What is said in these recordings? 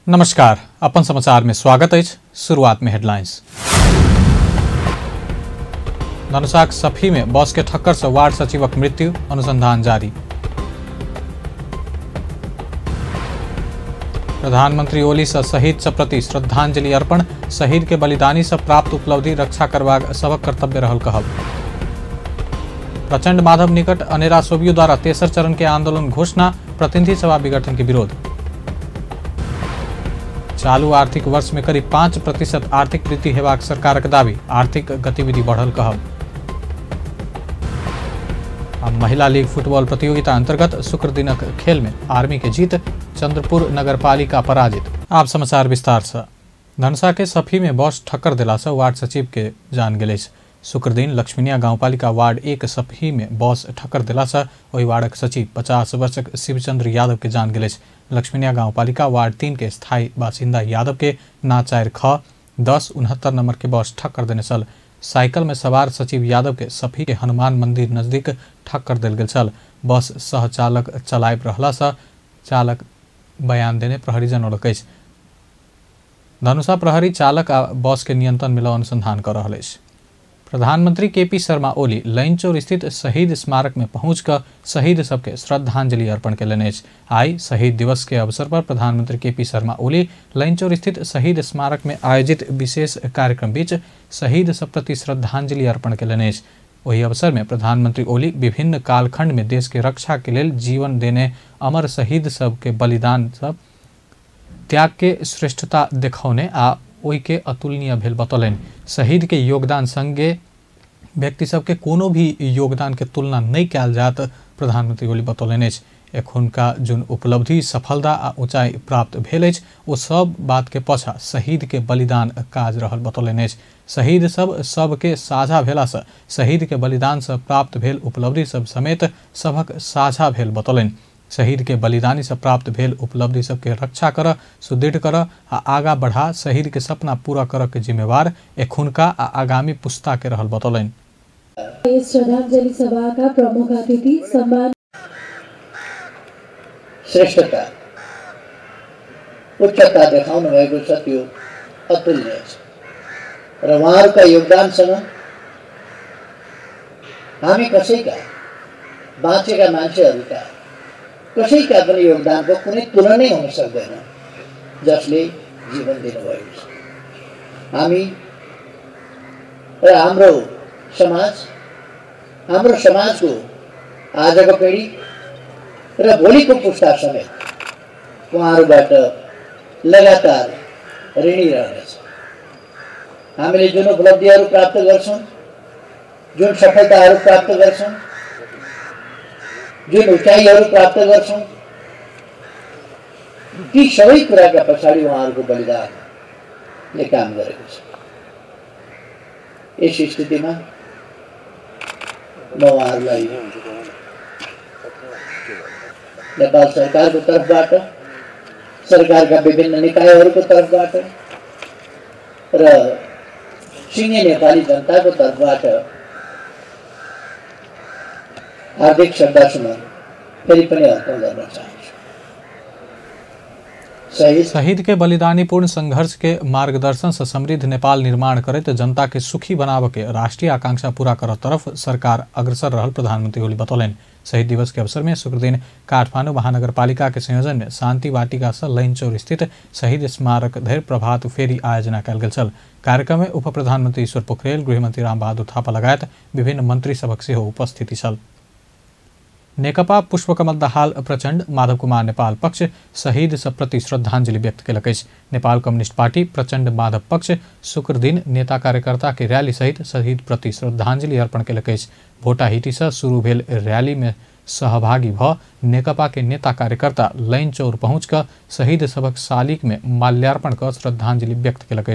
नमस्कार, अपन समाचार में स्वागत है। शुरुआत में हेडलाइंस। धनुषाक सफी में बस के ठक्कर से वार्ड सचिवक मृत्यु, अनुसंधान जारी। प्रधानमंत्री ओली से शहीद सब प्रति श्रद्धांजलि अर्पण, शहीद के बलिदानी से प्राप्त उपलब्धि रक्षा करबाक सबक कर्तव्य रहल कहल। प्रचंड माधव निकट अनेरा सोबियो द्वारा तेसर चरण के आंदोलन घोषणा, प्रतिनिधि सभा विघटन के विरोध। चालू आर्थिक वर्ष में करीब 5% आर्थिक वृद्धि हेबाक सरकारक दावी, आर्थिक गतिविधि बढ़ल कहल। महिला लीग फुटबॉल प्रतियोगिता अंतर्गत शुक्र दिनक खेल में आर्मी के जीत, चंद्रपुर नगरपालिका पराजित। आप समाचार विस्तार से। धनुषा के सफी में बस ठक्कर दिला से वार्ड सचिव के जान गेल। शुक्र दिन लक्ष्मीनिया गाउँपालिका वार्ड 1 सफी में बस ठक्कर दिला से वही वार्डक सचिव 50 वर्षक शिवचंद्र यादव के जान गेल। लक्ष्मीनिया गाउँपालिका वार्ड 3 के स्थायी बासिंदा यादव के ना 4 ख 10 69 नंबर के बस ठक्कर देने सल। साइकिल में सवार सचिव यादव के सफी के हनुमान मंदिर नजदीक ठक्कर दिल गेल छल। बस सह चालक चलायब रहला से चालक बयान देने प्रहरी जनौलक। धनुषा प्रहरी चालक आ बस के नियंत्रण में अनुसंधान कर रहा है। प्रधानमंत्री केपी शर्मा ओली लैनचौर स्थित शहीद स्मारक में पहुंचकर शहीद सबके श्रद्धांजलि अर्पण कयलनि। आई शहीद दिवस के अवसर पर प्रधानमंत्री केपी शर्मा ओली लैनचौर स्थित शहीद स्मारक में आयोजित विशेष कार्यक्रम बीच शहीद सब प्रति श्रद्धांजलि अर्पण कयलनि। वही अवसर में प्रधानमंत्री ओली विभिन्न कालखंड में देश के रक्षा के लिए जीवन देने अमर शहीद सब के बलिदान सब त्याग के श्रेष्ठता देखौने आ ओई के अतुलनीय भेल बतौलनि। शहीद के योगदान संगे व्यक्ति सबके कोनो भी योगदान के तुलना नहीं कयल जात प्रधानमंत्री ओली बतौलनि। एखुनका जुन उपलब्धि सफलता आ ऊंचाई प्राप्त भेल अछि ओ सब बात के पछा शहीद के बलिदान काज रहल बतौलनि। शहीद सबके साझा भेला से शहीद के बलिदान से प्राप्त भेल उपलब्धि सब समेत सबक साझा भेल बतौलनि। शहीद के बलिदानी से प्राप्त भेल उपलब्धि सबके रक्षा कर, सुदृढ़ कर आ आगा बढ़ा शहीद के सपना पूरा कर के जिम्मेवार एखुनका आ आगामी पुस्ता के रहल बतौलनि। श्रद्धांजलि सभा का प्रमुख अतिथि सम्मान श्रेष्ठता उच्चता देखाउनु भएको छ, त्यो अतुल्य छ र उहाँहरूका योगदानसँग हामी कसैका बाँचेका मान्छेहरूका कसैका पनि योगदानको कुनै तुलनै हुन सक्दैन, जसले जीवन दिनुभएको छ। हामी र हाम्रो समाजको आजको पिँढी र भोलिको पुस्ता समेत उहाँहरूबाट लगातार ऋणी रहनेछ। हामीले जुन उपलब्धिहरू प्राप्त गर्छौँ, जुन सफलताहरू प्राप्त गर्छौँ, जुन उचाइहरू प्राप्त गर्छौँ, ती सबै कुराका पछाडि उहाँहरूको बलिदानले काम गरेको छ। यस स्थितिमा म उहाँहरूलाई नेपाल सरकारको तर्फबाट, सरकारका विभिन्न निकायहरूको तर्फबाट र सिङ्गे नेपाली जनताको तर्फबाट हार्दिक श्रद्धासुमन फेरि पनि अर्पण गर्न चाहन्छु। शहीद के बलिदानी पूर्ण संघर्ष के मार्गदर्शन से समृद्ध नेपाल निर्माण करते जनता के सुखी बनाव के राष्ट्रीय आकांक्षा पूरा कर तरफ सरकार अग्रसर रहल प्रधानमंत्री ओली बतौलनि। शहीद दिवस के अवसर में शुक्र दिन काठमाडौँ महानगरपालिका के संयोजन में शांति वाटिका से लैनचौर स्थित शहीद स्मारक धरि प्रभात फेरी आयोजना कयल गेल छल। कार्यक्रम में उप प्रधानमंत्री ईश्वर पोखरेल, गृहमंत्री रामबहादुर थापा लगायत विभिन्न मंत्री सभक सेहो उपस्थिति छल। नेकपा पुष्पकमल दाहाल प्रचंड, माधव कुमार नेपाल पक्ष शहीद सब प्रति श्रद्धांजलि व्यक्त केलक। नेपाल कम्युनिस्ट पार्टी प्रचंड माधव पक्ष शुक्र दिन नेता कार्यकर्ता के रैली सहित शहीद प्रति श्रद्धांजलि अर्पण केलक। भोटाहिटी से शुरू भेल रैली में सहभागी भ नेकपा के नेता कार्यकर्ता लैनचौर पहुंचकर शहीद सबक शालिग में माल्यार्पण कर श्रद्धांजलि व्यक्त केलक।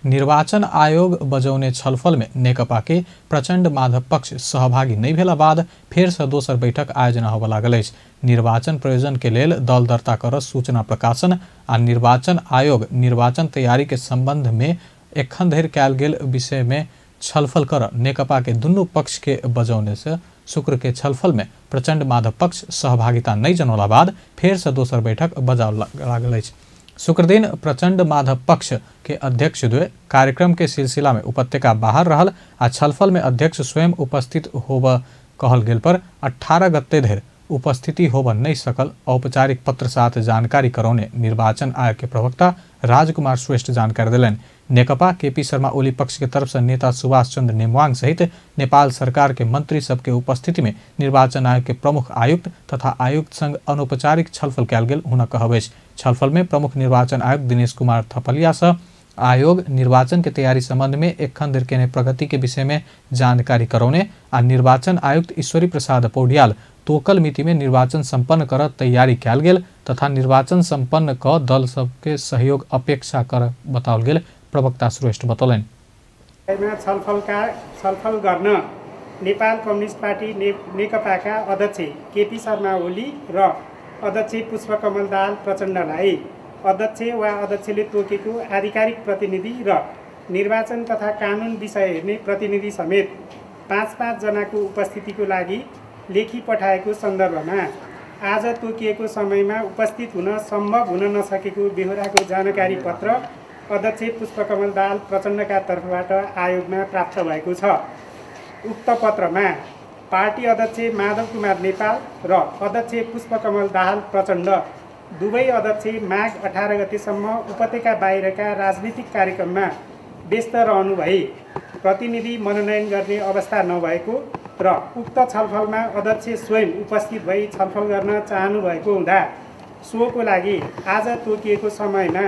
निर्वाचन आयोग बजौने छलफल में नेकपा के प्रचंड माधव पक्ष सहभागी नहीं भेला बाद फेर से दोसर बैठक आयोजना होबे लागल। निर्वाचन प्रयोजन के लेल दल दर्ता कर सूचना प्रकाशन आ निर्वाचन आयोग निर्वाचन तैयारी के संबंध में एखन धरि कयल गेल विषय में छलफल कर नेकपा के दुनू पक्ष के बजौने से शुक्र के छलफल में प्रचंड माधव पक्ष सहभागिता नहीं जनौला बाद फेर से दोसर बैठक बजाव लागल। शुक्र दिन प्रचंड माधव पक्ष के अध्यक्ष द्वय कार्यक्रम के सिलसिला में उपत्यका बाहर रहल आ छलफल में अध्यक्ष स्वयं उपस्थित होब कहल गेल पर 18 गते धरि उपस्थिति होब नहीं सकल औपचारिक पत्र साथ जानकारी करौने निर्वाचन आयोग के प्रवक्ता राजकुमार श्रेष्ठ जानकारी दिलन। नेकपा केपी शर्मा ओली पक्ष के तरफ से नेता सुभाष चंद्र नेमुआंग सहित नेपाल सरकार के मंत्री सबके उपस्थिति में निर्वाचन आयोग के प्रमुख आयुक्त तथा आयुक्त संग अनौपचारिक छलफल कयल गेल हुन कहबैछ। छलफल में प्रमुख निर्वाचन आयुक्त दिनेश कुमार थपलिया सह आयोग निर्वाचन के तैयारी संबंध में एखन धरि केने प्रगति के विषय में जानकारी करौने आ निर्वाचन आयुक्त ईश्वरी प्रसाद पौड्याल तोकल मिति में निर्वाचन संपन्न कर तैयारी कयल गेल तथा निर्वाचन संपन्न क दल सबके सहयोग अपेक्षा कर बताओल गेल प्रवक्ता श्रेष्ठ बतौलन। छलफल गर्न नेपाल कम्युनिस्ट पार्टी नेकपाका अध्यक्ष केपी शर्मा ओली र अध्यक्ष पुष्पकमल दाहाल प्रचण्डलाई अध्यक्ष वा अध्यक्षले तोकेको आधिकारिक प्रतिनिधि र निर्वाचन तथा कानुन विषय हेर्ने प्रतिनिधि समेत 5-5 जनाको उपस्थितिको लागि लेखी पठाएको सन्दर्भमा आज तोकिएको समयमा उपस्थित हुन सम्भव हुन नसकेको बेहोराको जानकारी पत्र अध्यक्ष पुष्पकमल दाहाल प्रचण्डका तर्फबाट आयोगमा प्राप्त भएको छ। उक्त पत्रमा पार्टी अध्यक्ष माधव कुमार नेपाल र अध्यक्ष पुष्पकमल दाहाल प्रचण्ड दुवै अध्यक्ष माघ 18 गतेसम्म उपत्यका बाहिरका राजनीतिक कार्यक्रममा व्यस्त रहनु भई प्रतिनिधि मनोनयन गर्ने अवस्था नभएको र उक्त छलफलमा अध्यक्ष स्वयं उपस्थित भई छलफल गर्न चाहनु भएको हुँदा सोको लागि आज तोकिएको समयमा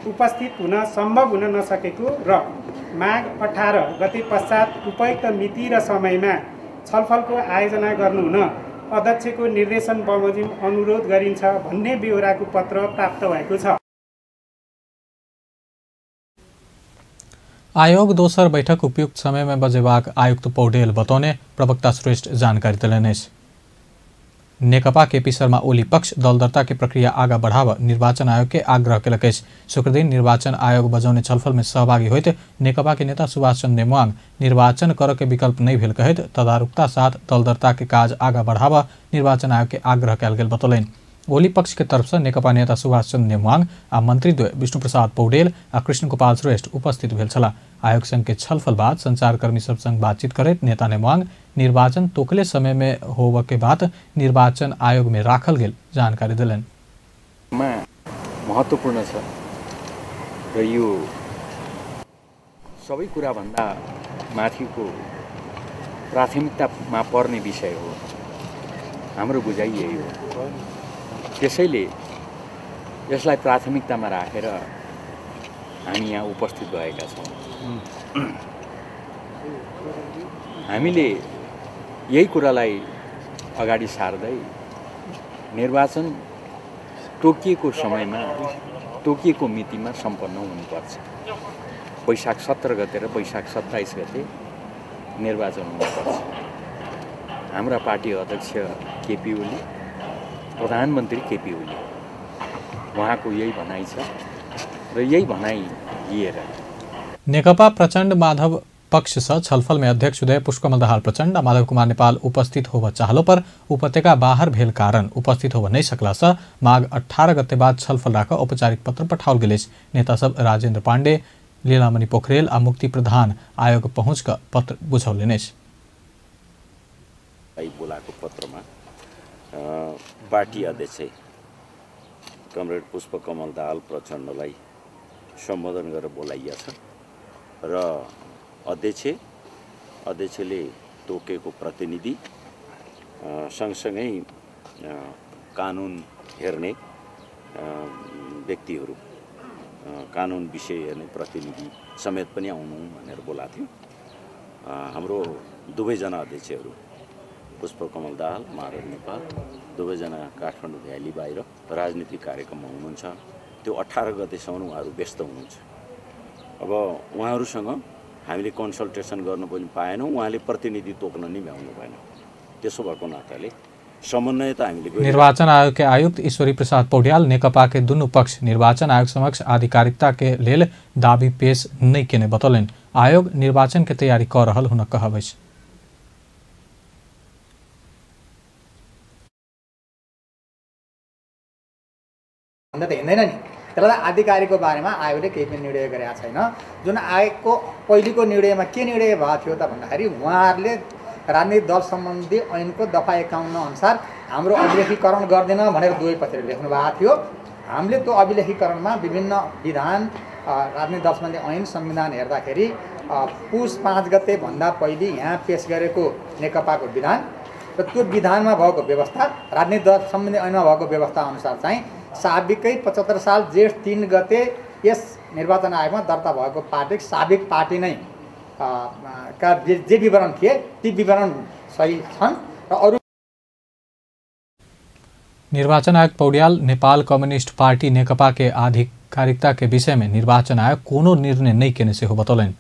उपस्थित हुन सम्भव हुन नसकेको र माघ 18 गते पश्चात उपयुक्त मिति र समयमा छलफलको आयोजना गर्नुहुन अध्यक्षको निर्देशन बमोजिम अनुरोध गरिन्छ भन्ने बेहोराको पत्र प्राप्त भएको छ। आयोग दोसर बैठक उपयुक्त समय में बजेबाक आयुक्त पौडेल बतौने प्रवक्ता श्रेष्ठ जानकारी दिलैन। नेकपा केपी शर्मा ओली पक्ष दल दर्ता के प्रक्रिया आगा बढ़ाव निर्वाचन आयोग के आग्रह केलक। शुक्र दिन निर्वाचन आयोग बजौने छलफल में सहभागी होते नेकपा के नेता सुभाष चंद्र नेमुआंग निर्वाचन कर के विकल्प नहीं भेल कहत तदारुकता साथ दल दर्ता के काज आगा बढ़ाव निर्वाचन आयोग के आग्रह कयल गेल बतौलन। ओली पक्ष के तरफ से नेकपा नेता सुभाष चंद्र नेमुआंग आ मंत्री द्वय विष्णु प्रसाद पौडेल आ कृष्ण गोपाल श्रेष्ठ उपस्थित भेल छला। आयोग संघ के छलफल बाद संचारकर्मी सब संग बातचीत करैत नेता नेमुआंग निर्वाचन तोकले समय में होब के बाद निर्वाचन आयोग में राखल गेल जानकारी दिलन। महत्त्वपूर्ण छ र यो सबै कुरा भन्दा माथिको प्राथमिकतामा पर्ने विषय हो। हाम्रो बुझाइ यही हो। त्यसैले यसलाई प्राथमिकतामा राखेर हामी यहाँ उपस्थित भएका छौँ। हामीले यही कुरालाई अगाडि सार्दै निर्वाचन तोकिएको समयमा तोकिएको मितिमा सम्पन्न हुनुपर्छ। वैशाख 17 गते र वैशाख 27 गते निर्वाचन हुनुपर्छ। हाम्रा पार्टी अध्यक्ष केपी ओली प्रधानमन्त्री केपी ओली उहाँको यही भनाइ छ र यही भनाइ लिएर नेकपा प्रचण्ड माधव पक्ष से छलफल में अध्यक्ष उदय पुष्पकमल दाहाल प्रचण्ड माधव कुमार नेपाल उपस्थित होब चाहलो पर उपत्यका बाहर भेल कारण उपस्थित होब नहीं सकला से माघ 18 गते बाद छलफल राख औपचारिक पत्र पठाओल गेल। नेता सब राजेन्द्र पाण्डे लीलामणि पोखरेल आ मुक्ति प्रधान आयोग पहुँच कर पत्र बुझौलेन। बोलाको पत्रमा पार्टी अध्यक्ष कमरेड पुष्पकमल दाहाल प्रचण्डलाई सम्बोधन गरेर बोलाइया छ र अध्यक्षले तोकेको प्रतिनिधि सँगसँगै कानुन हेर्ने व्यक्तिहरू कानुन विषय हेर्ने प्रतिनिधि समेत पनि आउनु भनेर बोलाएको थियो। हाम्रो दुवैजना अध्यक्षहरू पुष्पकमल दाहाल माधव नेपाल दुवैजना काठमाडौँ भ्याली बाहिर राजनीतिक कार्यक्रममा हुनुहुन्छ। त्यो 18 गतेसम्म उहाँहरू व्यस्त हुनुहुन्छ। अब उहाँहरूसँग हामीले कन्सल्टेसन गर्न पनि पाएनौँ। उहाँले प्रतिनिधि तोक्न नि भ्याउनु भएन। त्यसो भएको नाताले समन्वय त हामीले निर्वाचन आयोग के आयुक्त ईश्वरी प्रसाद पौड्याल नेकपा के दुनू पक्ष निर्वाचन आयोग समक्ष आधिकारिकता के लेल दाबी पेश नहीं केने बतौलन। आयोग निर्वाचन के तैयारी कर रहल हुन कहबै। हिँड्दैन नि, त्यसलाई आधिकारिकको बारेमा आयोगले केही पनि निर्णय गरेका छैन। जुन आयोगको पहिलेको निर्णयमा के निर्णय भएको थियो त भन्दाखेरि उहाँहरूले राजनीतिक दल सम्बन्धी ऐनको दफा 51 अनुसार हाम्रो अभिलेखीकरण गर्दैन भनेर दुवै पत्र लेख्नु भएको थियो। हामीले त्यो अभिलेखीकरणमा विभिन्न विधान, राजनीतिक दल सम्बन्धी ऐन, संविधान हेर्दाखेरि पुस 5 गते भन्दा पहिले यहाँ पेश गरेको नेकपाको विधान र त्यो विधानमा भएको व्यवस्था, राजनीतिक दल सम्बन्धी ऐनमा भएको व्यवस्था अनुसार चाहिँ साबिकै 75 साल जेठ 3 गते यस निर्वाचन आयोगमा दर्ता भएको पार्टी साबिक पार्टी नै का जे विवरण थिए ती विवरण सही छन् र अरू। निर्वाचन आयोग पौड्याल नेपाल कम्युनिस्ट पार्टी नेकपा के आधिकारिकता के विषय में निर्वाचन आयोग कोनो निर्णय नहीं केने से हो बतौलन।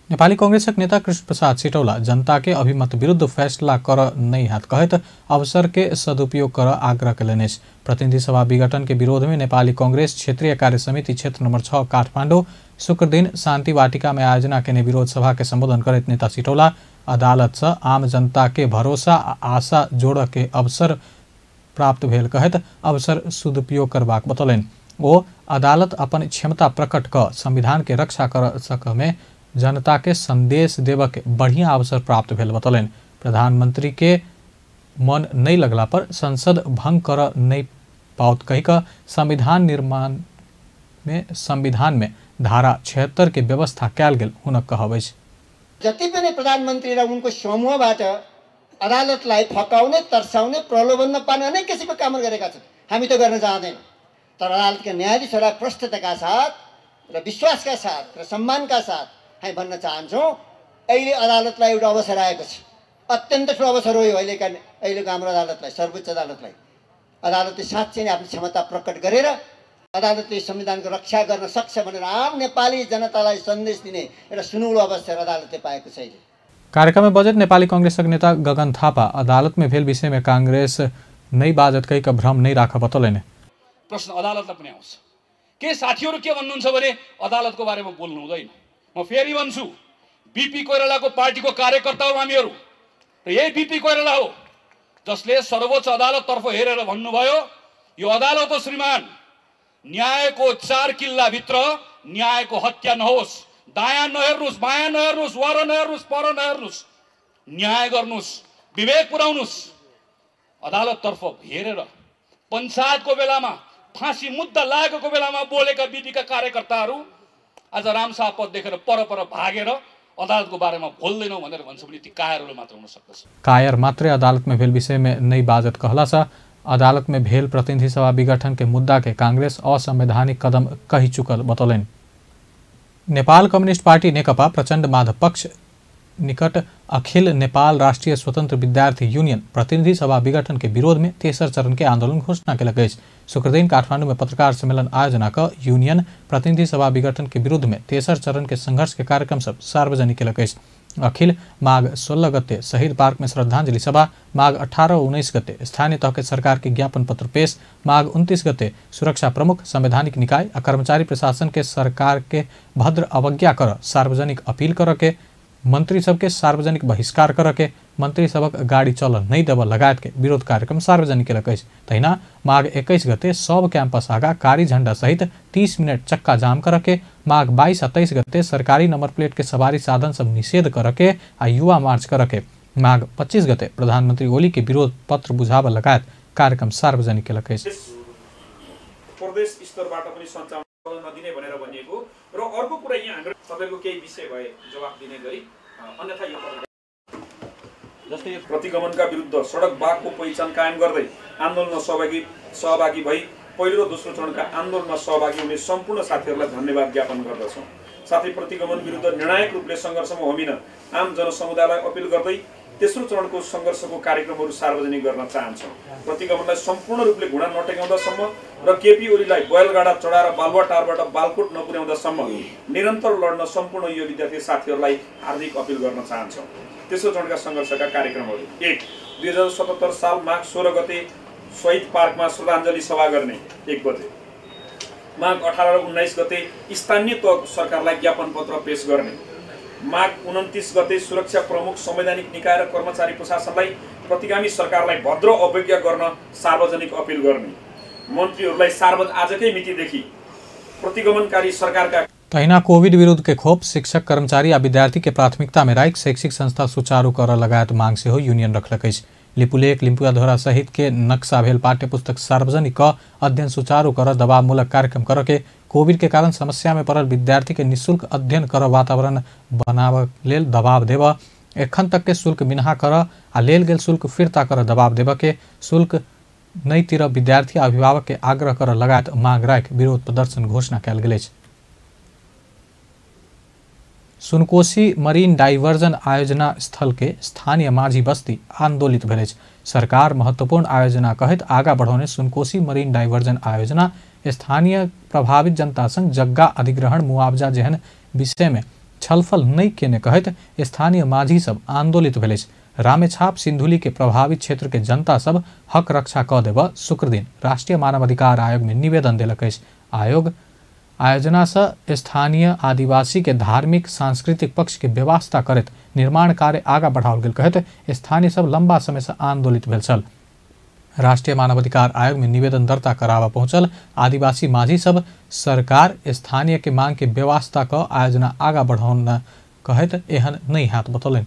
नेपाली कांग्रेसक नेता कृष्ण प्रसाद सिटौला जनता के अभिमत विरुद्ध फैसला कर नहीं हाथ कहत अवसर के सदुपयोग कर आग्रह कलने। प्रतिनिधि सभा विघटन के विरोध में नेपाली कांग्रेस क्षेत्रीय कार्य समिति क्षेत्र नंबर 6 काठमाडौँ शुक्र दिन शांति वाटिका में आयोजना केने विरोध सभा के संबोधन करत नेता सिटौला अदालत से आम जनता के भरोसा आशा जोड़ के अवसर प्राप्त भेल कहत अवसर सदुपयोग करबाक बतौलन। वो अदालत अपन क्षमता प्रकट क संविधान के रक्षा कर सक में जनता के संदेश देव के बढ़िया अवसर प्राप्त भेल बतौलन। प्रधानमंत्री के मन नहीं लगला पर संसद भंग कर नहीं पाउत कहीक संविधान निर्माण में संविधान में धारा 76 के व्यवस्था कैल गेल हुन कहबै। जति पनि प्रधानमन्त्री र उनको समूहबाट अदालतलाई फकाउने, तर्साउने, प्रलोभन पार्ने अनेक किसिमको काम गरेका छन्। हामी त गर्न चाहदैनौँ, तर अदालतका न्यायाधीशहरूलाई प्रष्टताका साथ र विश्वासका साथ र सम्मानका साथ हामी भन्न चाहन्छौँ अहिले अदालतलाई एउटा अवसर आएको छ। अत्यन्त ठुलो अवसर हो यो अहिलेको हाम्रो अदालतलाई, सर्वोच्च अदालतलाई। अदालतले साँच्चै नै आफ्नो क्षमता प्रकट गरेर अदालतले संविधानको रक्षा गर्न सक्छ भनेर आम नेपाली जनतालाई सन्देश दिने एउटा सुनौलो अवसर अदालतले पाएको छ। कार्यक्रम में बजट नेपाली कांग्रेस नेता गगन थापा अदालत में भेल विषय में कांग्रेस नहीं बाजत कई का भ्रम नहीं राख बतौलन। प्रश्न अदालतलाई पनि आउँछ। के साथीहरू के भन्नुहुन्छ भने अदालतको बारेमा बोल्नु हुँदैन। म फेरि भन्छु, बीपी कोइरालाको पार्टीको कार्यकर्ता हो हामीहरू र यही बीपी कोइराला हो जसले सर्वोच्च अदालततर्फ हेरेर भन्नुभयो यो अदालत हो श्रीमान, न्यायको 4 किल्लाभित्र न्यायको हत्या नहोस्, दायाँ नहेर्नुहोस्, बायाँ नहेर्नुहोस्, वर नहेर्नुहोस्, पर नहेर्नुहोस्, न्याय गर्नुहोस्, विवेक पुर्याउनुहोस्। अदालततर्फ हेरेर पञ्चायतको बेलामा फाँसी मुद्दा लागेको बेलामा बोलेका बीपीका कार्यकर्ताहरू आज रामशाह पद देखेर पर भागेर अदालतको बारेमा बोल्दैनौ भनेर भन्छ भने ती कायरहरू मात्र हुन सक्दछ। कायर मात्रै अदालत में भेल विषय में नहीं बाजत कहला सा अदालत में भेल प्रतिनिधि सभा विघटन के मुद्दा के कांग्रेस असंवैधानिक कदम कही चुकल बतौलन। नेपाल कम्युनिस्ट पार्टी नेकपा प्रचण्ड माधव पक्ष निकट अखिल नेपाल राष्ट्रिय स्वतंत्र विद्यार्थी यूनियन प्रतिनिधि सभा विघटन के विरोध में तेसर चरण के आंदोलन घोषणा के लगे। शुक्र दिन काठमांडू में पत्रकार सम्मेलन आयोजना कर यूनियन प्रतिनिधि सभा विघटन के विरोध में तेसर चरण के संघर्ष के कार्यक्रम सब सार्वजनिक के लगे। अखिल माघ 16 गते शहीद पार्क में श्रद्धांजलि सभा, माघ 18-19 गते स्थानीय तह के सरकार के ज्ञापन पत्र पेश, माघ 29 गते सुरक्षा प्रमुख संवैधानिक निकाय और कर्मचारी प्रशासन के सरकार के भद्र अवज्ञा कर सार्वजनिक अपील कर के, मंत्री सब के सार्वजनिक बहिष्कार कर के, मंत्री सबक गाड़ी चल नहीं देव लगायत के विरोध कार्यक्रम सार्वजनिक लगे। तहिना माघ 21 गते सब कैंपस आगा कारी झंडा सहित 30 मिनट चक्का जाम कर के, माघ 22 और 23 गते सरकारी नंबर प्लेट के सवारी साधन सब निषेध कर के आ युवा मार्च कर के, माघ 25 गते प्रधानमंत्री ओली के विरोध पत्र बुझाव लगायत कार्यक्रम सार्वजनिक लगे। प्रदेश स्तरबाट पनि सञ्चालन नदिने भनेर भनिएको र अर्को कुरा यहाँ हाम्रो तपाईको केही विषय भए जवाफ दिने गरी अन्यथा यो जस्तै प्रतिगमनका विरुद्ध सडक बागको पहिचान कायम गर्दै आन्दोलनमा सहभागी भई पहिलो र दोस्रो चरणका आन्दोलनमा सहभागी हुने सम्पूर्ण साथीहरूलाई धन्यवाद ज्ञापन गर्दछौँ। साथै प्रतिगमन विरुद्ध निर्णायक रूपले सङ्घर्षमा होमिन आम जनसमुदायलाई अपील गर्दै तेस्रो चरणको सङ्घर्षको कार्यक्रमहरू सार्वजनिक गर्न चाहन्छौँ। प्रतिगमनलाई सम्पूर्ण रूपले घुँडा नटेकाउँदासम्म र केपी ओलीलाई बैलगाडा चढाएर बालुवाटारबाट बालकोट नपुर्याउँदासम्म निरन्तर लड्न सम्पूर्ण यो विद्यार्थी साथीहरूलाई हार्दिक अपील गर्न चाहन्छौँ। तेस्रो चरणका सङ्घर्षका कार्यक्रमहरू 1 2077 साल माघ 16 गते शहीद पार्कमा श्रद्धाञ्जलि सभा गर्ने 1 बजे। माघ 18 र 19 गते स्थानीय तह सरकारलाई ज्ञापन पत्र पेश गर्ने, माघ 29 गते सुरक्षा प्रमुख संवैधानिक निकाय र कर्मचारी प्रशासनलाई प्रतिगामी सरकारलाई भद्र अवज्ञा गर्न सार्वजनिक अपील गर्ने, मन्त्रीहरूलाई आजकै मितिदेखि प्रतिगमनकारी सरकारका तहिना कोविड विरुद्ध के खोप, शिक्षक, कर्मचारी आ विद्यार्थी के प्राथमिकता में राखि शैक्षिक संस्था सुचारू कर लगायत मांग से हो यूनियन रखलक अछि। लिपुलेख, लिम्पुआधोरा सहित के नक्शा भेल पाठ्य पुस्तक सार्वजनिक क अध्ययन सुचारू कर दबावमूलक कार्यक्रम कर के कोविड के कारण समस्या में पड़ल विद्यार्थी के निःशुल्क अध्ययन कर वातावरण बनाव लेल दबाव देव, एखन तक के शुल्क मिनहा कर आ लेल गेल शुल्क फिरता कर दबाव देव के शुल्क नहीं तिर विद्यार्थी आ अभिभावक के आग्रह कर लगायत मांग राखि विरोध प्रदर्शन घोषणा कयल गेल अछि। सुनकोशी मरीन डाइवर्जन आयोजना स्थल के स्थानीय माझी बस्ती आंदोलित भेल अछि। सरकार महत्वपूर्ण आयोजना कहैत आगा बढ़ौने सुनकोशी मरीन डाइवर्जन आयोजना स्थानीय प्रभावित जनता संग जग्गा अधिग्रहण मुआवजा जेहन विषय में छलफल नहीं केने कहैत स्थानीय माझी सब आंदोलित भेल अछि। रामेछाप सिंधुली के प्रभावित क्षेत्र के जनता सब हक रक्षा क देब शुक्र दिन राष्ट्रीय मानवाधिकार आयोग में निवेदन देलक अछि। आयोजना से स्थानीय आदिवासी के धार्मिक सांस्कृतिक पक्ष के व्यवस्था करत निर्माण कार्य आगा बढ़ाओल गेल कहत स्थानीय सब लंबा समय से आंदोलित भेल छल। राष्ट्रीय मानवाधिकार आयोग में निवेदन दर्ता करावा पहुंचल आदिवासी माझी सब सरकार स्थानीय के मांग के व्यवस्था क आयोजना आगा बढ़ाउन कहत एहन नहीं हाथ बतौलन।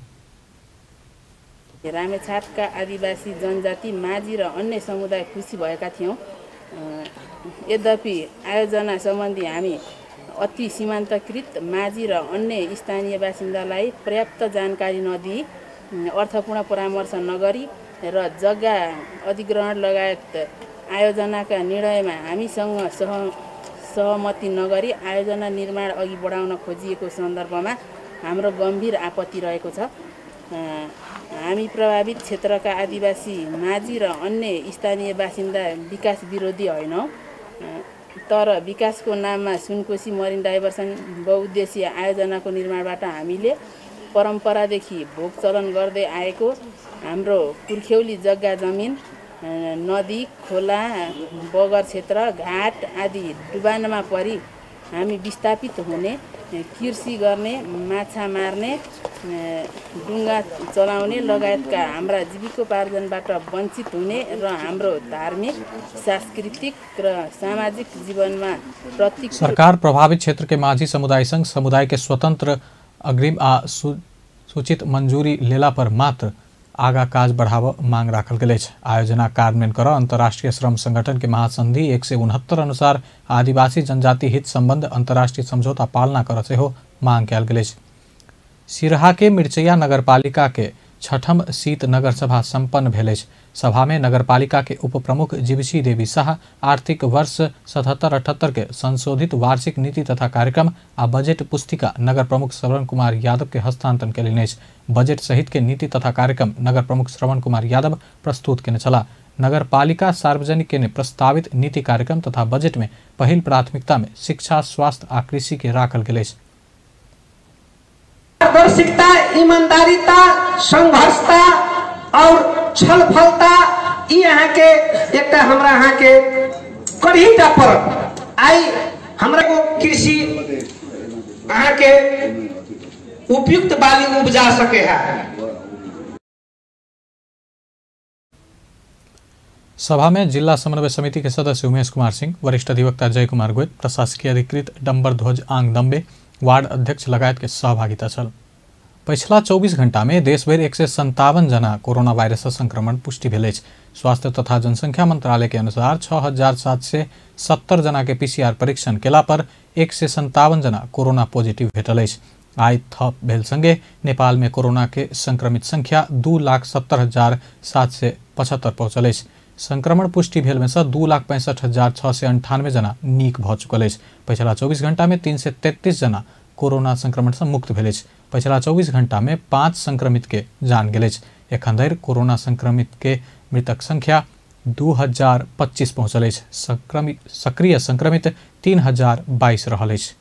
रामेछापका आदिवासी जनजाति माझी र अन्य समुदाय खुसी भएका थियौं। यद्यपि आयोजना सम्बन्धी हामी अति सीमान्तकृत माझी र अन्य स्थानीय बासिन्दालाई पर्याप्त जानकारी नदिई अर्थपूर्ण परामर्श नगरी र जग्गा अधिग्रहण लगायत आयोजनाका निर्णयमा हामीसँग सहमति नगरी आयोजना निर्माण अघि बढाउन खोजिएको सन्दर्भमा हाम्रो गम्भीर आपत्ति रहेको छ। हामी प्रभावित क्षेत्रका आदिवासी माझी र अन्य स्थानीय बासिन्दा विकास विरोधी होइनौँ, तर विकासको नाममा सुनकोशी मरिन डाइभर्सन बहुउद्देश्य आयोजनाको निर्माणबाट हामीले परम्परादेखि भोग चलन गर्दै आएको हाम्रो पुर्ख्यौली जग्गा जमिन, नदी, खोला, बगर क्षेत्र, घाट आदि डुबानमा परि हामी विस्थापित हुने, कृषि गर्ने, माछा मार्ने, डुङ्गा चलाउने लगायतका हाम्रा जीविकोपार्जनबाट वञ्चित हुने र हाम्रो धार्मिक, सांस्कृतिक र सामाजिक जीवनमा सरकार प्रभावित क्षेत्र के माझी समुदाय संघ समुदाय के स्वतंत्र अग्रिम आ सूचित मंजूरी लेला पर मात्र आगा काज बढ़ाव मांग राखल गेल अछि। आयोजना कार्यान्वयन कर अंतर्राष्ट्रीय श्रम संगठन के महासंधि 169 अनुसार आदिवासी जनजाति हित संबंध अंतर्राष्ट्रीय समझौता पालना कर सेहो मांग कयल गेल अछि। सिरहा के मिर्चैया नगरपालिका के छठम शीत नगर सभा संपन्न भेल अछि। सभा में नगरपालिका के उप प्रमुख जीवसी देवी शाह आर्थिक वर्ष 77-78 के संशोधित वार्षिक नीति तथा कार्यक्रम आ बजट पुस्तिका नगर प्रमुख श्रवण कुमार यादव के हस्तांतरण कयलनि अछि। बजट सहित के नीति तथा कार्यक्रम नगर प्रमुख श्रवण कुमार यादव प्रस्तुत केने छलाह। नगरपालिका सार्वजनिक केने प्रस्तावित नीति कार्यक्रम तथा बजट में पहिल प्राथमिकता में शिक्षा, स्वास्थ्य आ कृषि के राखल गेल अछि। पारदर्शिता, ईमानदारिता, संघर्षता और छलफलता यहाँ के एक हमरा यहाँ के कड़ीटा पर आई हमरा को कृषि यहाँ के उपयुक्त बाली उपजा सके है। सभा में जिला समन्वय समिति के सदस्य उमेश कुमार सिंह, वरिष्ठ अधिवक्ता जय कुमार गोयत, प्रशासकीय अधिकृत डम्बर ध्वज आंग दम्बे, वार्ड अध्यक्ष लगायत के सहभागिता छल। पिछला 24 घंटा में देशभर 157 जना कोरोना वायरस संक्रमण पुष्टि भेल अछि। स्वास्थ्य तथा जनसंख्या मंत्रालय के अनुसार 6770 जना के पीसीआर परीक्षण केला पर 157 जना कोरोना पॉजिटिव भेटल अछि। आई थप भेल संगे नेपाल में कोरोना के संक्रमित संख्या 2,70,775 पहुंचल अछि। संक्रमण पुष्टि भेल में से 2,65,698 जना नीक भ चुकल अछि। पिछला 24 घंटा में 333 जना कोरोना संक्रमण से मुक्त भेल अछि। पिछला 24 घंटा में 5 संक्रमित के जान गेल अछि। एखन धरि कोरोना संक्रमित के मृतक संख्या 2025 पहुंचल अछि। सक्रिय संक्रमित 3022 रहल अछि।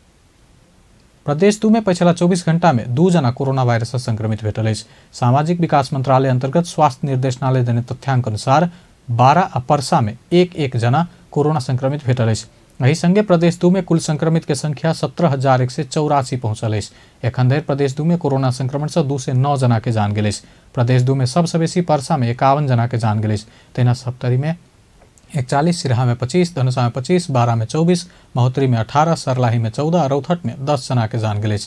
प्रदेश 2 में पिछला 24 घंटा में 2 जना कोरोना वायरस से संक्रमित भेटल अछि। सामाजिक विकास मंत्रालय अंतर्गत स्वास्थ्य निर्देशनालय देने तथ्यांक अनुसार 12 आ परसा में 1-1 जना कोरोना संक्रमित भेटल अछि। यही संगे प्रदेश 2 में कुल संक्रमित के संख्या 17,184 पहुंचल है। एखन धरि प्रदेश 2 में कोरोना संक्रमण से 209 जना के जान गेल। प्रदेश 2 में सबसे बेसी परसा में 51 जना के जान गेल। तहिना सप्तरी में 41, सिराहा में 25, धनुषा में 25, बारा में 24, महोत्तरी में 18, सर्लाही में 14, रौथट में 10 जना के जान गेल।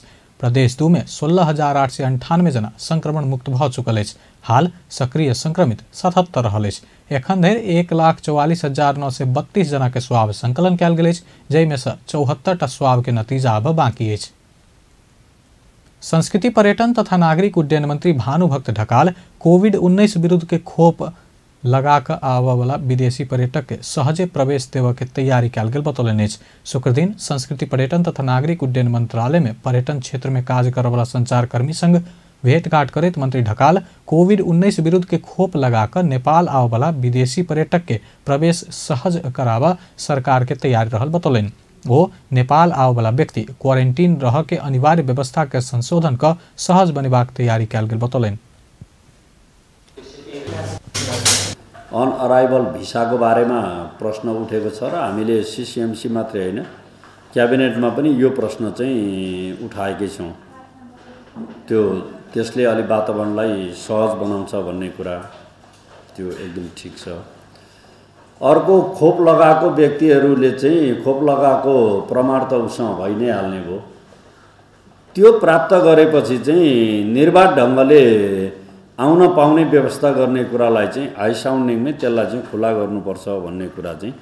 प्रदेश 2 में 16,898 जना संक्रमण मुक्त भ चुकल। हाल सक्रिय संक्रमित 77 रहल। एखन धरि 1,44,932 जना के स्वाब संकलन कयल गेल, जाहिमे से 74टा स्वाब के नतीजा अब बाकी अछि। संस्कृति पर्यटन तथा नागरिक उड्डयन मंत्री भानुभक्त ढकाल कोविड-19 विरुद्ध के खोप लगा कर आबय वाला विदेशी पर्यटक के सहजे प्रवेश देव के तैयारी कयल गेल बतौलनि अछि। शुक्र दिन संस्कृति पर्यटन तथा नागरिक उड्डयन मंत्रालय में पर्यटन क्षेत्र में काज करय वाला संचारकर्मी संग भेंटघाट करैत मंत्री ढकाल कोविड-19 विरुद्ध के खोप लगाकर नेपाल आबय वाला विदेशी पर्यटक के प्रवेश सहज कराबा सरकार के तैयारी रहल बतौलनि। वो नेपाल आबय वाला व्यक्ति क्वारेंटीन रह के अनिवार्य व्यवस्था के संशोधन कर सहज बनेबाक तैयारी कयल गेल बतौलनि। अन अराइभल भिसाको बारेमा प्रश्न उठेको छ र हामीले सीसीएमसी मात्रै हैन क्याबिनेटमा पनि यो प्रश्न चाहिँ उठाएकै छौं। त्यसले अलि वातावरणलाई सहज बनाउँछ भन्ने कुरा त्यो एकदम ठीक छ। अर्को खोप लगाएको व्यक्तिहरूले चाहिँ खोप लगाएको प्रमाण त उसँग भइ नै हाल्ने भयो। त्यो प्राप्त गरेपछि चाहिँ निर्बाध ढङ्गले आउन पाउने व्यवस्था गर्ने कुरालाई चाहिँ हाई साउन्डिङमै त्यसलाई चाहिँ खुला गर्नुपर्छ भन्ने कुरा चाहिँ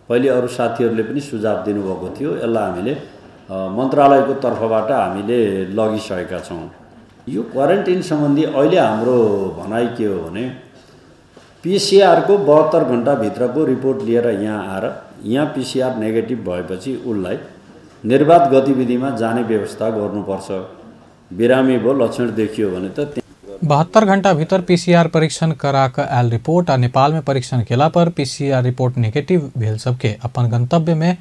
पहिले अरू साथीहरूले पनि सुझाव दिनुभएको थियो। यसलाई हामीले मन्त्रालयको तर्फबाट हामीले लगिसकेका छौँ। यो क्वारेन्टाइन सम्बन्धी अहिले हाम्रो भनाइ के हो भने पीसीआर को 72 घण्टाभित्रको रिपोर्ट लिएर यहाँ आएर यहाँ पीसीआर नेगेटिभ भएपछि उसलाई निर्बाध गतिविधिमा जाने व्यवस्था गर्नुपर्छ। बिरामी भयो लक्षण देखियो भने त 72 घंटा भीतर पीसीआर परीक्षण करा कर आयल रिपोर्ट आ नेपाल में परीक्षण केला पर पीसीआर रिपोर्ट नेगेटिव भेल सबके अपन गंतव्य में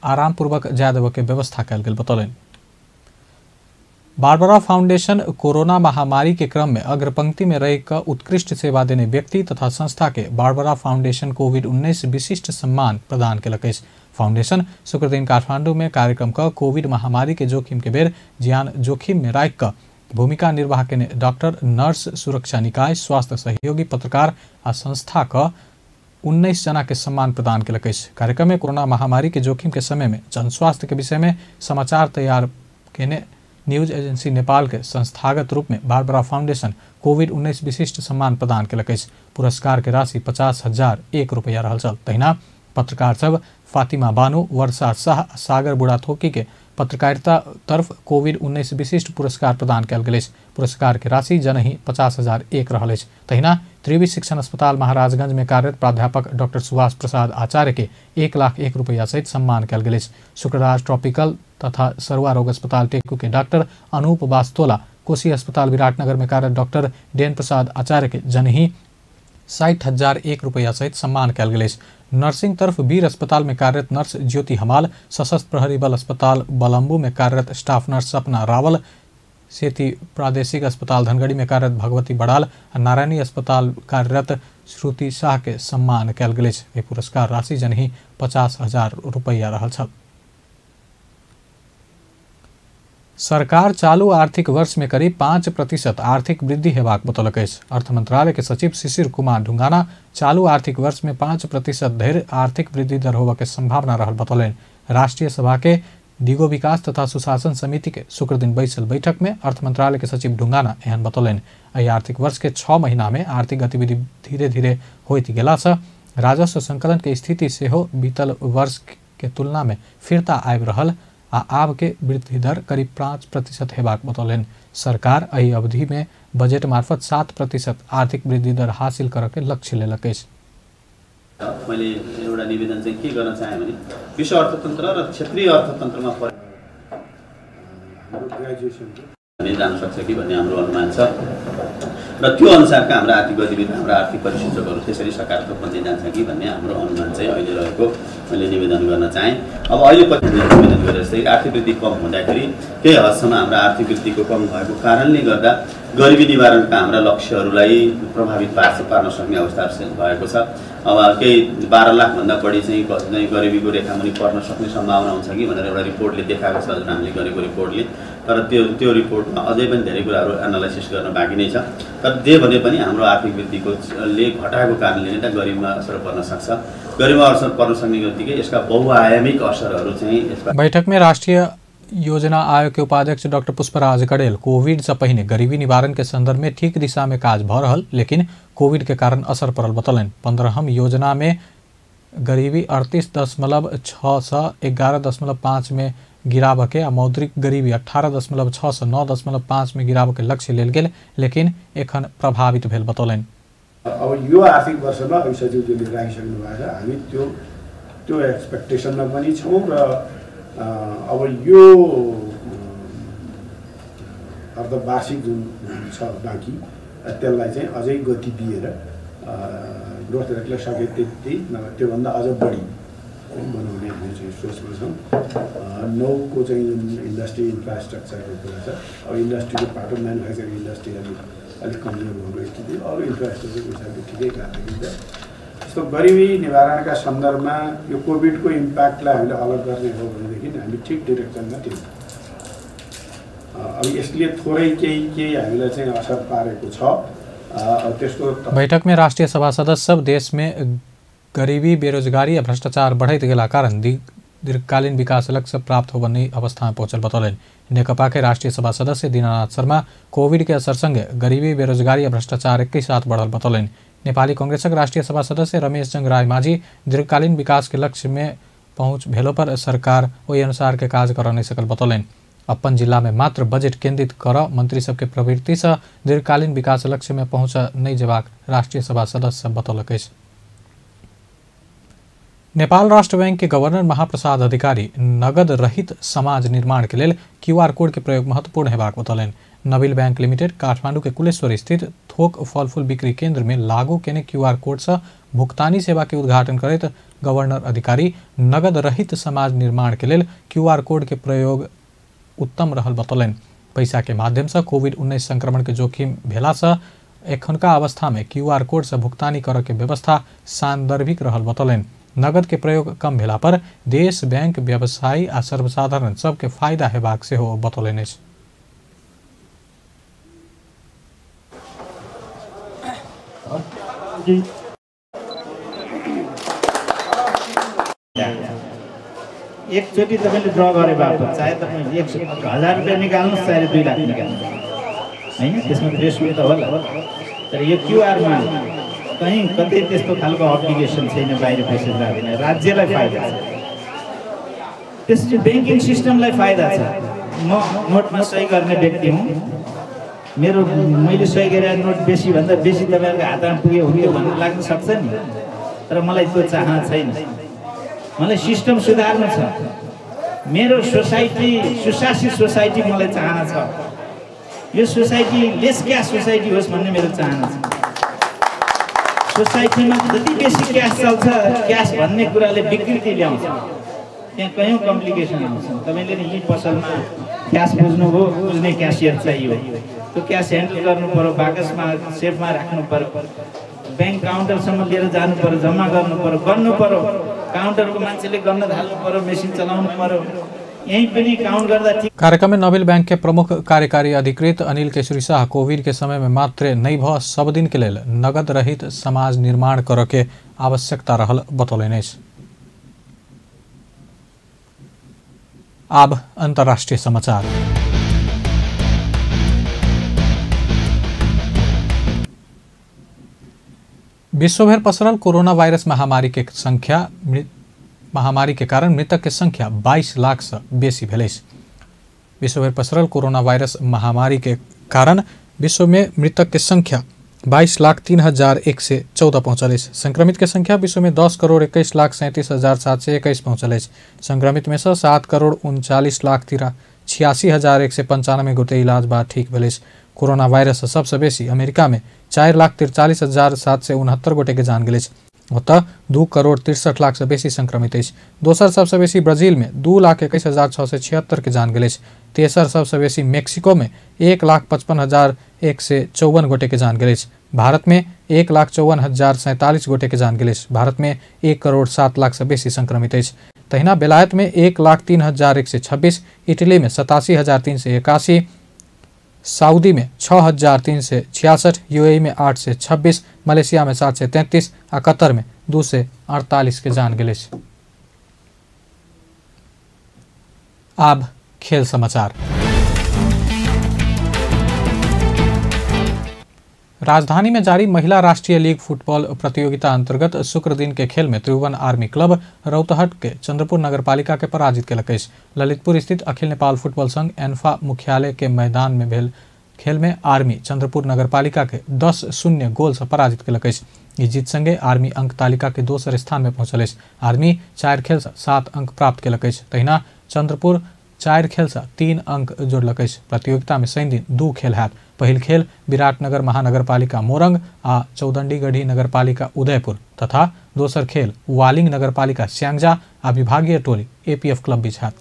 आराम पूर्वक जाय देव के व्यवस्था कयल गेल बतौलनि। बारबरा फाउंडेशन कोरोना महामारी के क्रम में अग्रपंक्ति में रहकर उत्कृष्ट सेवा देने व्यक्ति तथा संस्था के बारबरा फाउंडेशन कोविड-19 विशिष्ट सम्मान प्रदान केलक। फाउंडेशन शुक्र दिन काठमांडू में कार्यक्रम का कोविड महामारी के जोखिम के बेर जियान जोखिम में राख कर भूमिका निर्वाह के डॉक्टर, नर्स, सुरक्षा निकाय, स्वास्थ्य सहयोगी, पत्रकार आ संस्था का 19 जना के सम्मान प्रदान केलक। कार्यक्रम में कोरोना महामारी के जोखिम के समय में जनस्वास्थ्य के विषय में समाचार तैयार केने न्यूज एजेंसी नेपाल के संस्थागत रूप में बारबरा फाउंडेशन कोविड-19 विशिष्ट सम्मान प्रदान केलक। पुरस्कार के राशि 50,001 रुपया रहल छल। तहिना पत्रकार सब फातिमा बानू, वर्षा शाह, सागर बुढ़ाथोकी के पत्रकारिता तरफ कोविड-19 विशिष्ट पुरस्कार प्रदान कयल गेल। पुरस्कार के राशि जनही 50,001 रहल। तहिना त्रिवी शिक्षण अस्पताल महाराजगंज में कार्यरत प्राध्यापक डॉक्टर सुभाष प्रसाद आचार्य के 1,01,000 रुपया सहित सम्मान कयल गेल। शुक्रराज ट्रॉपिकल तथा सरुआ रोग अस्पताल टेकू के डॉक्टर अनूप वास्तोला, कोशी अस्पताल विराटनगर में कार्यरत डॉक्टर डेन प्रसाद आचार्य के जनही 60,001 रुपया सहित सम्मान कयल गेल। नर्सिंग तरफ वीर अस्पताल में कार्यरत नर्स ज्योति हमाल, सशस्त्र प्रहरी बल अस्पताल बलम्बू में कार्यरत स्टाफ नर्स सपना रावल, सेती प्रादेशिक अस्पताल धनगढ़ी में कार्यरत भगवती बड़ाल, नारायणी अस्पताल कार्यरत श्रुति शाह के सम्मान कयल गेल। पुरस्कार राशि जनही 50,000 रुपया रहल छल। सरकार चालू आर्थिक वर्ष में करीब 5% आर्थिक वृद्धि हेबाक बतौलक। अर्थ मंत्रालय के सचिव शिशिर कुमार ढुंगाना चालू आर्थिक वर्ष में 5% धरि आर्थिक वृद्धि दर होबा के संभावना रहल बतौलनि। राष्ट्रीय सभा के दिगो विकास तथा सुशासन समिति के शुक्र दिन बैसल बैठक में अर्थ मंत्रालय के सचिव ढुंगाना एहन बतौलनि। एहि आर्थिक वर्ष के 6 महीना में आर्थिक गतिविधि धीरे धीरे होइत गेला से राजस्व संकलन के स्थिति सेहो बीतल वर्ष के तुलना में फिरता आबि रहल आ आब के वृद्धि दर करीब 5% हेबाक बतौलनि। सरकार एहि अवधि में बजट मार्फत 7% आर्थिक वृद्धि दर हासिल करे के लक्ष्य लेलक अछि। मैले एउटा निवेदन चाहिँ के गर्न चाहे भने विश्व अर्थतन्त्र र क्षेत्रीय अर्थतन्त्रमा ग्रेजुएसन जान सक्छ कि भन्ने हाम्रो अनुमान छ र त्यो अनुसारका हाम्रा आर्थिक गतिविधि हाम्रा आर्थिक परिसूचकहरू त्यसरी सकारात्मक बन्दै जान्छ कि भन्ने हाम्रो अनुमान चाहिँ अहिले रहेको मैले निवेदन गर्न चाहेँ। अब अहिले पछि निवेदन गरे जस्तै आर्थिक वृद्धि कम हुँदाखेरि केही हदसम्म हाम्रा आर्थिक वृद्धिको कम भएको कारणले गर्दा गरिबी निवारणका हाम्रा लक्ष्यहरूलाई प्रभावित पार्न सक्ने अवस्था भएको छ। अब केही 12 लाखभन्दा बढी चाहिँ गरिबीको रेखामुनि पर्न सक्ने सम्भावना हुन्छ कि भनेर एउटा रिपोर्टले देखाएको छ, जुन हामीले गरेको रिपोर्टले। तर त्यो रिपोर्टमा अझै पनि धेरै कुराहरू एनालाइसिस गर्न बाँकी नै छ। तर जे भने पनि हाम्रो आर्थिक वृद्धिले घटाएको कारणले नै त गरिबीमा असर पर्न सक्छ। गरिबीमा असर पर्न सक्ने बित्तिकै यसका बहुआयामिक असरहरू चाहिँ यसका। बैठक में राष्ट्रीय योजना आयोग के उपाध्यक्ष डॉक्टर पुष्पराज कड़ेल कोविड से पहले गरीबी निवारण के संदर्भ में ठीक दिशा में काज भ रहल, लेकिन कोविड के कारण असर पड़ल बतलन। 15हम योजना में गरीबी 38.6 से 11.5 में गिराव के आ मौद्रिक गरीबी 18.6 से 9.5 में गिराव के लक्ष्य लेल गेल, लेकिन एखन प्रभावित भेल बतौलन। अब यो आर्थिक वर्षमा अब सचिवले राखिसक्नु भएको छ, हामी त्यो एक्सपेक्टेसनमा पनि छौँ र अब यो अर्धवार्षिक जुन छ बाँकी त्यसलाई चाहिँ अझै गति दिएर ग्रोथ रेटलाई सके त्यति नभए त्योभन्दा अझ बढी बनाउने हामी चाहिँ सोचमा छौँ। 9को चाहिँ जुन इन्डस्ट्री इन्फ्रास्ट्रक्चरको कुरा छ, अब इन्डस्ट्रीको पार्ट अफ म्यानुफ्याक्चरिङ इन्डस्ट्री अलिक कमजोर भएको स्थिति, अरू इन्फ्रास्ट्रक्चरको हिसाबले ठिकै कारणले गर्दा यस्तो गरिबी निवारणका सन्दर्भमा यो कोभिडको इम्प्याक्टलाई हामीले अलग गर्ने हो भनेदेखि हामी ठिक डिरेक्सनमा थियौँ। अब यसले थोरै केही हामीलाई चाहिँ असर पारेको छ। त्यसको बैठक में राष्ट्रीय सभा सदस्य सब देश में गरीबी, बेरोजगारी या भ्रष्टाचार बढ़त गेला कारण दीर्घकालीन विकास लक्ष्य प्राप्त होने अवस्था में पहुंचल बतौलन। नेकपा के राष्ट्रीय सभा सदस्य दीनानाथ शर्मा कोविड के असर संगे गरीबी, बेरोजगारी या भ्रष्टाचार एक साथ बढ़ल बतौलन। नेपाली कांग्रेसक राष्ट्रीय सभा सदस्य रमेश जंग राय माझी दीर्घकालीन विकास के लक्ष्य में पहुंच भेलो पर सरकार वही अनुसार के काज कर नहीं सकल बतौलन। अपन जिला में मात्र बजेट केंद्रित कर मंत्री सबके प्रवृत्ति से दीर्घकालीन विकास लक्ष्य में पहुंच नहीं जेबाक राष्ट्रीय सभा सदस्य बतौलक। नेपाल राष्ट्र बैंक के गवर्नर महाप्रसाद अधिकारी नगद रहित समाज निर्माण के लिए QR कोड के प्रयोग महत्वपूर्ण हेबाक बतौलन। नबिल बैंक लिमिटेड काठमांडू के कुलेश्वर स्थित थोक फलफूल बिक्री केंद्र में लागू केने QR कोड से भुगतानी सेवा के उद्घाटन करते गवर्नर अधिकारी नगद रहित समाज निर्माण के लिए QR कोड के प्रयोग उत्तम रहल बतौलन। पैसा के माध्यम से कोविड-19 संक्रमण के जोखिम भेला से एखनका अवस्था में QR कोड से भुगतानी करे के व्यवस्था सांदर्भिक रहल बतौलन। नगद के प्रयोग कम भेला पर देश, बैंक, व्यवसायी आ सर्वसाधारण सबके फायदा हेबाक से हो बतौलन। एकचोटि तपाईँले ड्र गरे बापत चाहे तपाईँ 1000 रुपियाँ निकाल्नुहोस् चाहे 2 लाख निकाल्नुहोस् होइन, त्यसमा थ्रेसहोल्ड त होला। तर यो क्युआरमा कहीँ कतै त्यस्तो खालको अप्लिकेसन छैन, बाहिर पैसा जाँदैन, राज्यलाई फाइदा छ, त्यसपछि ब्याङ्किङ सिस्टमलाई फाइदा छ। म नोटमा सही गर्ने व्यक्ति हुँ, मैले सही गरेर नोट बेसीभन्दा बेसी तपाईँहरूको हातमा पुग्यो हुन्थ्यो भन्नु लाग्न सक्छ नि, तर मलाई त्यो चाहना छैन। मलाई सिस्टम सुधार्नु छ, मेरो सोसाइटी सुशासित सोसाइटी मलाई चाहना छ, यो सोसाइटी लेस क्यास सोसाइटी होस् भन्ने मेरो चाहना छ। सोसाइटीमा जति बेसी क्यास चल्छ, क्यास भन्ने कुराले विकृति ल्याउँछ, त्यहाँ कयौँ कम्प्लिकेसन आउँछ। तपाईँले नि यी पसलमा क्यास बुझ्नुभयो, बुझ्ने क्यासियर चाहियो, त्यो क्यास ह्यान्डल गर्नु पर्यो, बाकसमा सेफमा राख्नु पर्यो, ब्याङ्क काउन्टरसम्म लिएर जानु पर्यो, जम्मा गर्नु पर्यो, काउन्टरको मान्छेले गर्न थाल्नु पर्यो, मेसिन चलाउनु पर्यो, यही पनि काउन्ट गर्दा ठीक। कार्यक्रम में नोबेल बैंक के प्रमुख कार्यकारी अधिकृत अनिल केशरी शाह कोविड के समय में मात्र नहीं भ सब दिन के लिए नगद रहित समाज निर्माण करे के आवश्यकता रहल बतौलन। अब अंतर्राष्ट्रीय समाचार। विश्वभर पसरल कोरोना वायरस महामारी के कारण मृतक के संख्या 22 लाख से बेसी भेल। विश्वभर पसरल कोरोना वायरस महामारी के कारण विश्व में मृतक के संख्या 22,03,114 पहुंचल। संक्रमित के संख्या विश्व में 10,21,37,721 पहुंचल। संक्रमित में से 7,39,86,195 गोटे इलाज बाद ठीक भेल। कोरोना वायरस से सबसे बेसी अमेरिका में 4,43,769 गोटे के जान गेल ओतः 2,63,00,000 से बेसी संक्रमित अछि। दोसर सबसे बेसी ब्राजील में 2,21,676 के जान गेल। तेसर सबसे बेसी मेक्सिको में 1,55,154 गोटे के जान गेल। भारत में 1,54,047 गोटे के जान गेल। भारत में 1,07,00,000 से बेसी संक्रमित अछि। तहिना बेलायत में 1,03,126, इटली में 87,381, सऊदी में 6,366, यूएई में 826, मलेशिया में 733 और कतर में 248 के जान गेल। अब खेल समाचार। राजधानी में जारी महिला राष्ट्रीय लीग फुटबॉल प्रतियोगिता अंतर्गत शुक्र दिन के खेल में त्रिभुवन आर्मी क्लब रौतहट के चंद्रपुर नगरपालिका के पराजित केलक। ललितपुर स्थित अखिल नेपाल फुटबॉल संघ एन्फा मुख्यालय के मैदान में भेल खेल में आर्मी चंद्रपुर नगरपालिका के 10-0 गोल से पराजित केलक। इस जीत संगे आर्मी अंक तालिका के दोसर स्थान में पहुंचल। आर्मी 4 खेल से 7 अंक प्राप्त केलक। तहिना चंद्रपुर 4 खेल से 3 अंक जोड़लक। प्रतियोगिता में शनि दिन 2 खेल हैत। पहिल खेल विराटनगर महानगरपालिका मोरंग आ चौदंडीगढ़ी नगरपालिका उदयपुर तथा दोसर खेल वालिंग नगरपालिका स्यांगजा आ विभागीय टोली एपीएफ क्लब बीच हैत।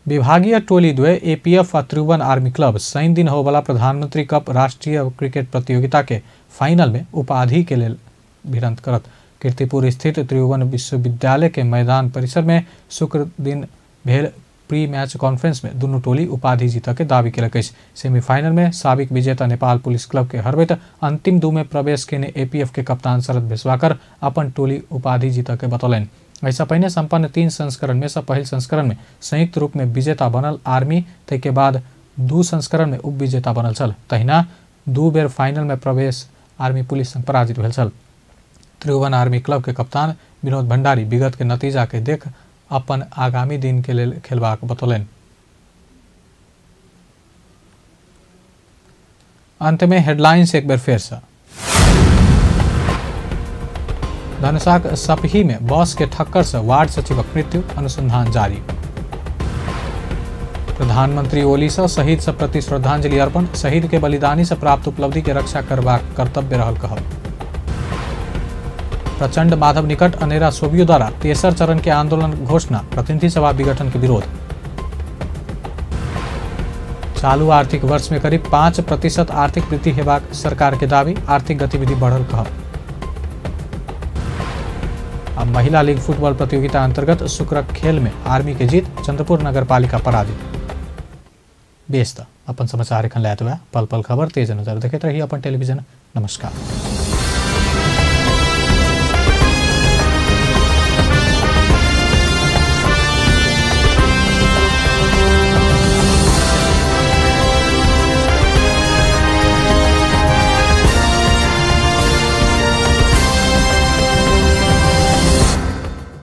विभागीय टोली द्वय एपीएफ आ त्रिभुवन आर्मी क्लब शनि दिन होबला प्रधानमंत्री कप राष्ट्रीय क्रिकेट प्रतियोगिता के फाइनल में उपाधि के लिए भिड़ंत करत। कीर्तिपुर स्थित त्रिभुवन विश्वविद्यालय के मैदान परिसर में शुक्र दिन भेल प्री मैच कॉन्फ्रेंस में दुनू टोली उपाधि जीत के दावी केलक। सेमीफाइनल में साबिक विजेता नेपाल पुलिस क्लब के हरबैत अंतिम 2 में प्रवेश केने एपीएफ के कप्तान शरद भेसवाकर अपन टोली उपाधि जीत के बतौलन। ऐसा पहले संपन्न 3 संस्करण में से पहिल संस्करण में संयुक्त रूप में विजेता बनल आर्मी, तै के बाद 2 संस्करण में उप विजेता बनल छल। तहिना 2 बेर फाइनल में प्रवेश आर्मी पुलिस संग पराजित भेल छल। त्रिभुवन आर्मी क्लब के कप्तान विनोद भंडारी विगत के नतीजा के देख अपन आगामी दिन के लिए खेलबाक बतौलन। अंत में हेडलाइंस एक बार फिर से। धनुषाक सपही में बस के ठक्कर से वार्ड सचिवक मृत्यु, अनुसंधान जारी। प्रधानमंत्री ओली से शहीद सब प्रति श्रद्धांजलि अर्पण, शहीद के बलिदानी से प्राप्त उपलब्धि के रक्षा करबाक कर्तव्य रहल कहब। प्रचंड माधव निकट अनेरा सोबियो द्वारा तेसर चरण के आंदोलन घोषणा, प्रतिनिधि सभा विघटन के विरोध। चालू आर्थिक वर्ष में करीब 5% आर्थिक वृद्धि हेबाक सरकार के दावी, आर्थिक गतिविधि बढ़ल कहब। अब महिला लीग फुटबॉल प्रतियोगिता अंतर्गत शुक्र खेल में आर्मी के जीत, चंद्रपुर नगरपालिका पराजित। बेस अपन समाचार एखन लायत बा। पल पल खबर तेज नजर देखते रही अपन टेलीविजन। नमस्कार।